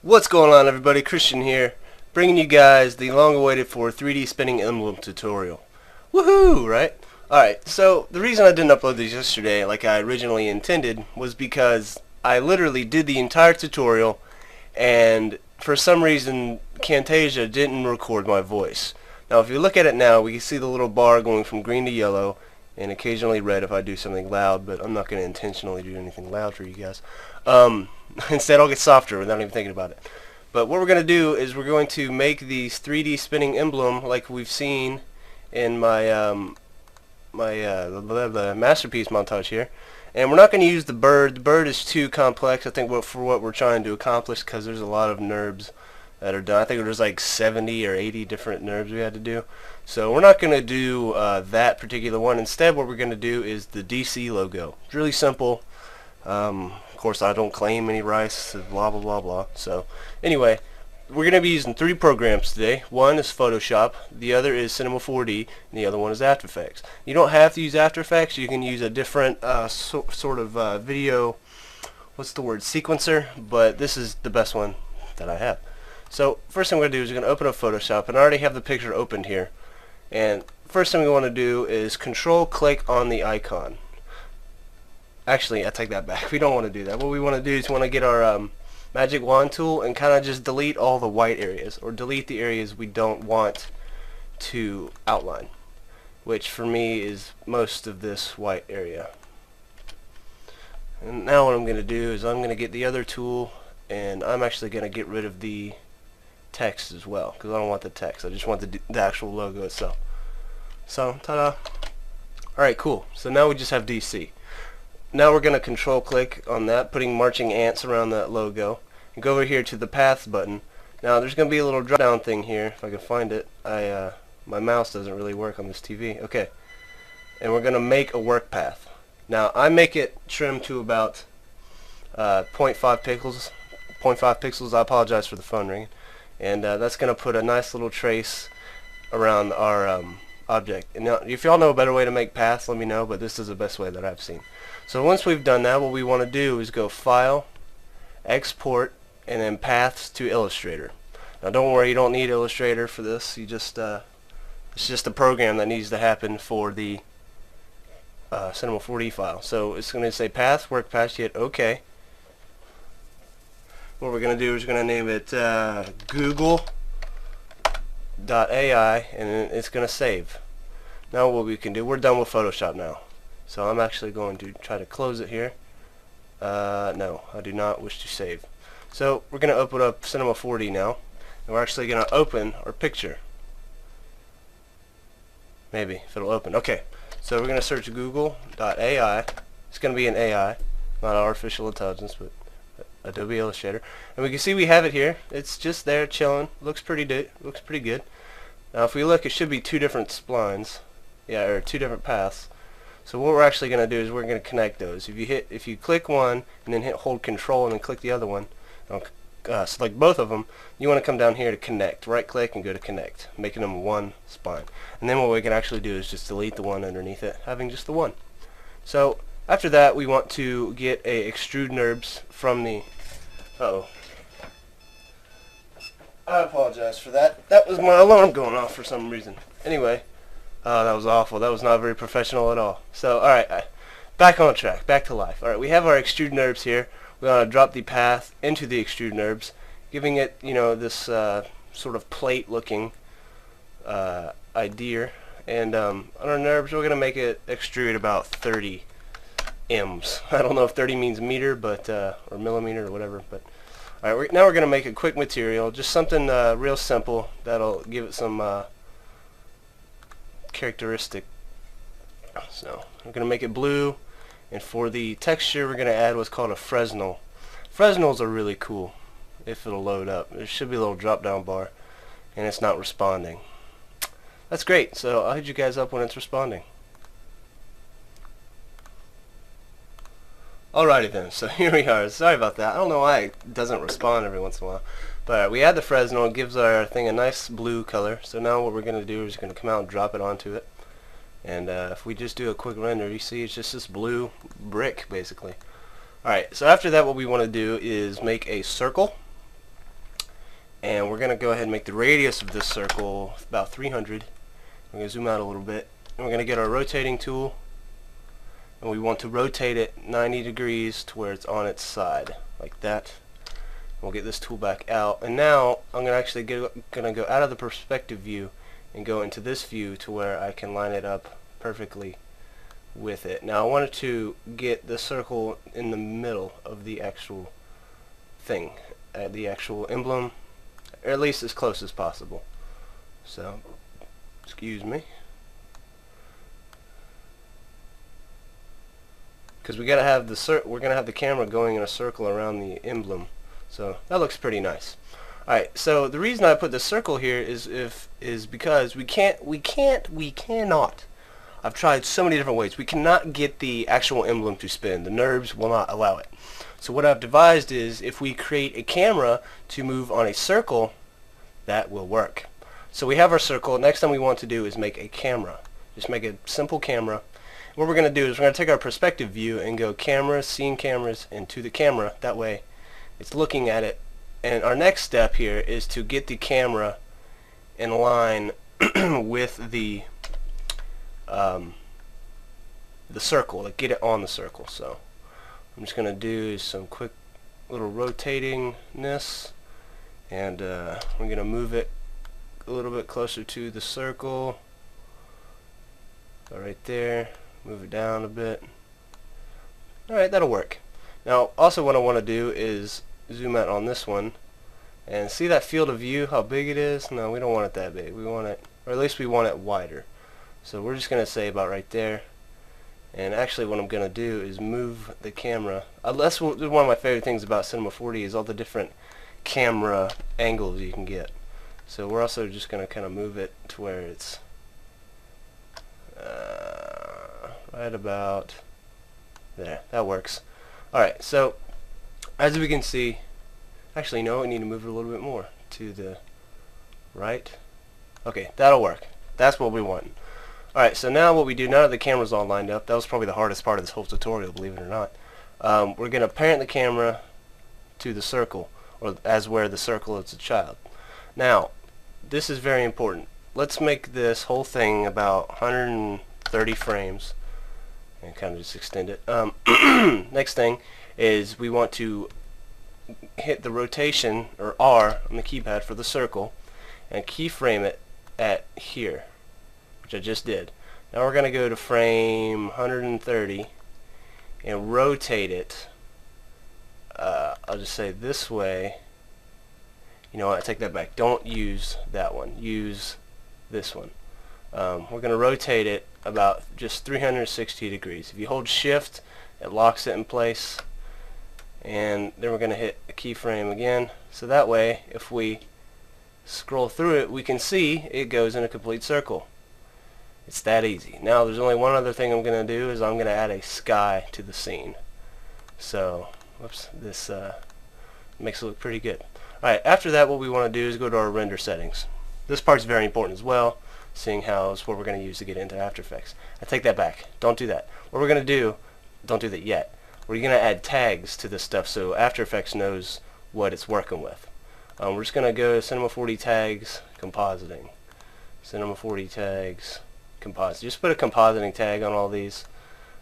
What's going on, everybody? Christian here, bringing you guys the long-awaited for 3D spinning emblem tutorial. Woohoo, right? Alright, so the reason I didn't upload these yesterday like I originally intended was because I literally did the entire tutorial and for some reason Camtasia didn't record my voice. Now if you look at it now, we can see the little bar going from green to yellow and occasionally red if I do something loud, but I'm not going to intentionally do anything loud for you guys. Instead I'll get softer without even thinking about it. But what we're going to do is we're going to make these 3D spinning emblem like we've seen in my masterpiece montage here. And we're not going to use the bird. The bird is too complex, I think, for what we're trying to accomplish, because there's a lot of NURBs that are done. I think there's like 70 or 80 different NURBs we had to do. So we're not going to do that particular one. Instead, what we're going to do is the DC logo. It's really simple. Of course, I don't claim any rights, blah, blah, blah, blah. So anyway, we're going to be using three programs today. One is Photoshop, the other is Cinema 4D, and the other one is After Effects. You don't have to use After Effects. You can use a different sort of video, what's the word, sequencer, but this is the best one that I have. So first thing we're going to do is we're going to open up Photoshop, and I already have the picture opened here. And first thing we want to do is control-click on the icon. Actually, I take that back. We don't want to do that. What we want to do is we want to get our magic wand tool and kind of just delete all the white areas, or delete the areas we don't want to outline, which for me is most of this white area. And now what I'm going to do is I'm going to get the other tool, and I'm actually going to get rid of the text as well, because I don't want the text. I just want the actual logo itself. So, ta-da. Alright, cool. So now we just have DC. Now we're going to control click on that, putting marching ants around that logo, and go over here to the paths button. Now there's going to be a little drop down thing here, if I can find it. My mouse doesn't really work on this TV. Okay. And we're going to make a work path. Now I make it trim to about 0.5 pixels. 0.5 pixels. I apologize for the phone ringing. And that's going to put a nice little trace around our object. And now, if y'all know a better way to make paths, let me know, but this is the best way that I've seen. So once we've done that, what we want to do is go File, Export, and then Paths to Illustrator. Now don't worry, you don't need Illustrator for this. You just it's just a program that needs to happen for the Cinema 4D file. So it's going to say Path, Work Path, hit OK. What we're going to do is we're going to name it Google.ai, and it's going to save. Now what we can do, we're done with Photoshop now. So I'm actually going to try to close it here. No, I do not wish to save. So we're going to open up Cinema 4D now, and we're actually going to open our picture. Maybe, if it'll open. Okay, so we're going to search Google.ai. It's going to be an AI, not artificial intelligence, but Adobe Illustrator. And we can see we have it here. It's just there chilling. Looks pretty good. Now if we look, it should be two different splines. Yeah, or two different paths. So what we're actually going to do is we're going to connect those. If you click one and then hold Control and then click the other one, select both of them, you want to come down here to connect. Right click and go to connect, making them one spine. And then what we can actually do is just delete the one underneath it, having just the one. So after that, we want to get a extrude NURBS from the... Uh-oh. I apologize for that. That was my alarm going off for some reason. Anyway. Oh, that was awful. That was not very professional at all. So, alright, back on track, back to life. Alright, we have our extrude NURBS here. We want to drop the path into the extrude NURBS, giving it, you know, this sort of plate-looking idea. And on our NURBS, we're going to make it extrude about 30 M's. I don't know if 30 means meter, but or millimeter or whatever. But alright, now we're going to make a quick material, just something real simple that'll give it some characteristic. So we're going to make it blue, and for the texture we're going to add what's called a Fresnel. Fresnels are really cool if it'll load up. There should be a little drop down bar, and it's not responding. That's great, so I'll hit you guys up when it's responding. Alrighty then, so here we are. Sorry about that. I don't know why it doesn't respond every once in a while. But we add the Fresnel. It gives our thing a nice blue color. So now what we're going to do is going to come out and drop it onto it. And if we just do a quick render, you see it's just this blue brick basically. Alright, so after that what we want to do is make a circle. and we're going to go ahead and make the radius of this circle about 300. We're going to zoom out a little bit, and we're going to get our rotating tool, and we want to rotate it 90 degrees to where it's on its side, like that. We'll get this tool back out, and now I'm going to actually go out of the perspective view and go into this view to where I can line it up perfectly with it. Now I wanted to get the circle in the middle of the actual thing, the actual emblem, or at least as close as possible. So, excuse me, because we're gonna have the camera going in a circle around the emblem, so that looks pretty nice. Alright, so the reason I put the circle here is because we cannot. I've tried so many different ways. We cannot get the actual emblem to spin. The NURBS will not allow it. So what I've devised is if we create a camera to move on a circle, that will work. So we have our circle. Next thing we want to do is make a camera. Just make a simple camera. What we're going to do is we're going to take our perspective view and go camera, scene cameras, and to the camera. That way it's looking at it. And our next step here is to get the camera in line with the circle, like get it on the circle. So I'm just going to do some quick little rotatingness, and we're going to move it a little bit closer to the circle. Right there. Move it down a bit. Alright, that'll work. Now also what I want to do is zoom out on this one and see that field of view, how big it is. No, we don't want it that big. We want it, or at least we want it wider. So we're just going to say about right there. And actually what I'm going to do is move the camera. That's one of my favorite things about Cinema 4D is all the different camera angles you can get. So we're also just going to kind of move it to where it's right about there. That works. Alright, so as we can see, actually no, we need to move it a little bit more to the right. Okay, that'll work. That's what we want. Alright, so now what we do, now that the camera's all lined up, that was probably the hardest part of this whole tutorial, believe it or not. We're going to parent the camera to the circle, or as where the circle is a child. Now, this is very important. Let's make this whole thing about 130 frames and kind of just extend it. Next thing is we want to hit the rotation, or R, on the keypad for the circle, and keyframe it at here, which I just did. Now we're going to go to frame 130 and rotate it. I'll just say this way. You know what, I take that back. Don't use that one. Use this one. We're going to rotate it about just 360 degrees. If you hold shift, it locks it in place, and then we're going to hit a keyframe again, so that way if we scroll through it we can see it goes in a complete circle. It's that easy. Now there's only one other thing I'm going to do, is I'm going to add a sky to the scene. So whoops, this makes it look pretty good. Alright, after that what we want to do is go to our render settings. This part's very important as well, seeing how it's what we're going to use to get into After Effects. I take that back. Don't do that. What we're going to do, don't do that yet. We're going to add tags to this stuff so After Effects knows what it's working with. We're just going to go to Cinema 4D tags, compositing. Cinema 4D tags, composite. Just put a compositing tag on all these.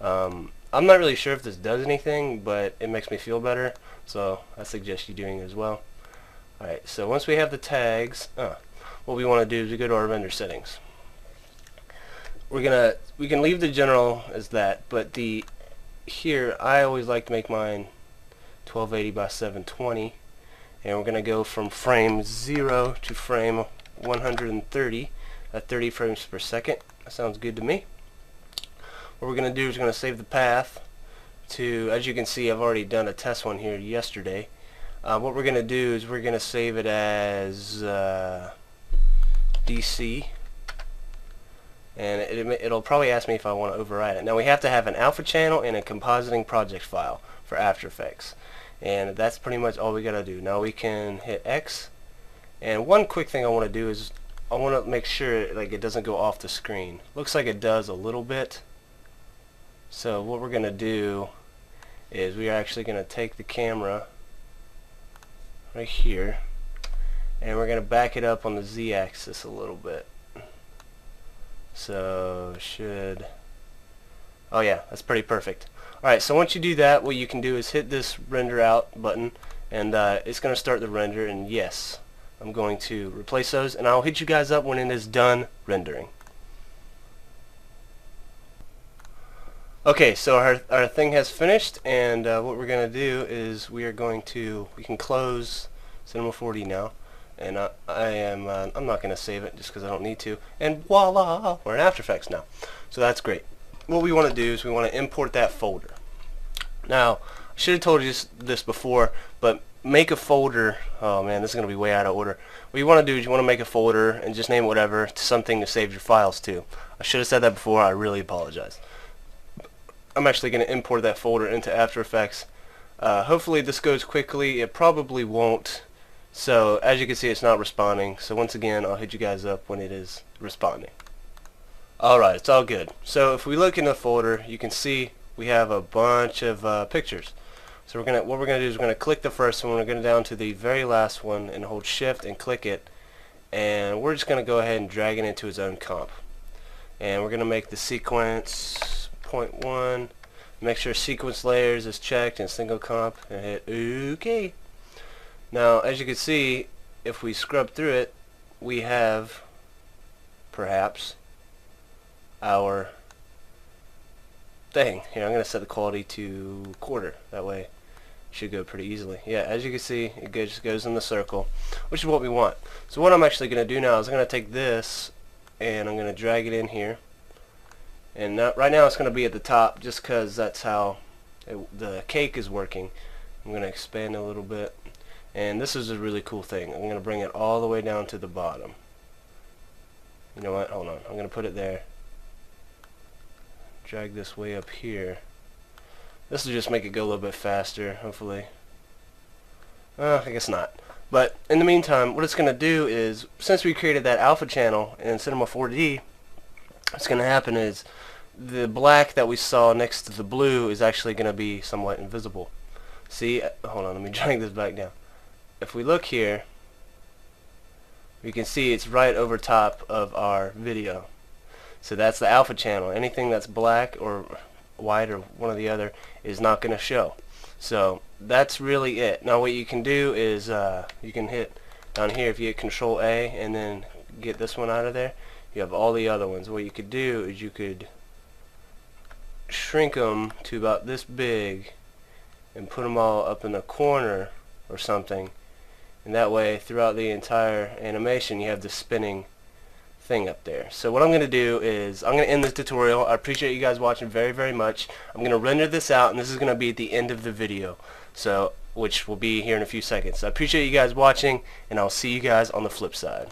I'm not really sure if this does anything, but it makes me feel better, so I suggest you doing it as well. Alright, so once we have the tags, what we want to do is we go to our render settings. We can leave the general as that, but here I always like to make mine 1280 by 720, and we're going to go from frame 0 to frame 130 at 30 frames per second. That sounds good to me. What we're going to do is we're going to save the path to, as you can see, I've already done a test one here yesterday. What we're going to do is we're going to save it as DC, and it'll probably ask me if I want to override it. Now we have to have an alpha channel and a compositing project file for After Effects, and that's pretty much all we got to do. Now we can hit X, and one quick thing I want to do is I want to make sure like it doesn't go off the screen. Looks like it does a little bit. So what we're going to do is we are actually going to take the camera right here, and we're going to back it up on the Z-axis a little bit. So oh yeah, that's pretty perfect. Alright, so once you do that, what you can do is hit this render out button, and it's going to start the render, and yes, I'm going to replace those, and I'll hit you guys up when it is done rendering. Okay, so our thing has finished, and what we're going to do is we can close Cinema 4D now, and I'm not going to save it just because I don't need to, and voila, we're in After Effects now. So that's great. What we want to do is we want to import that folder. Now, I should have told you this before, but make a folder. Oh man, this is going to be way out of order. What you want to do is you want to make a folder and just name it whatever, to something to save your files to. I should have said that before. I really apologize. I'm actually going to import that folder into After Effects. Hopefully this goes quickly. It probably won't. So as you can see, it's not responding. So once again, I'll hit you guys up when it is responding. Alright, it's all good. So if we look in the folder, you can see we have a bunch of pictures. So what we're gonna do is we're gonna click the first one. We're gonna go down to the very last one and hold Shift and click it, and we're just gonna go ahead and drag it into its own comp. And we're gonna make the sequence 0.1. Make sure sequence layers is checked and single comp, and hit OK. Now, as you can see, if we scrub through it, we have perhaps our thing. Here, I'm going to set the quality to quarter. That way it should go pretty easily. Yeah, as you can see, it just goes in the circle, which is what we want. So what I'm actually going to do now is I'm going to take this and I'm going to drag it in here. And right now it's going to be at the top just because that's how the cake is working. I'm going to expand it a little bit. And this is a really cool thing. I'm going to bring it all the way down to the bottom. You know what? Hold on. I'm going to put it there. Drag this way up here. This will just make it go a little bit faster, hopefully. I guess not. But in the meantime, what it's going to do is, since we created that alpha channel in Cinema 4D, what's going to happen is the black that we saw next to the blue is actually going to be somewhat invisible. See? Hold on, let me drag this back down. If we look here, you can see it's right over top of our video. So that's the alpha channel. Anything that's black or white or one or the other is not going to show. So that's really it. Now what you can do is you can hit down here, if you hit Control A and then get this one out of there, you have all the other ones. What you could do is you could shrink them to about this big and put them all up in the corner or something, and that way throughout the entire animation you have the spinning thing up there. So what I'm going to do is I'm going to end this tutorial. I appreciate you guys watching very, very much. I'm going to render this out, and this is going to be at the end of the video, so which will be here in a few seconds. So I appreciate you guys watching, and I'll see you guys on the flip side.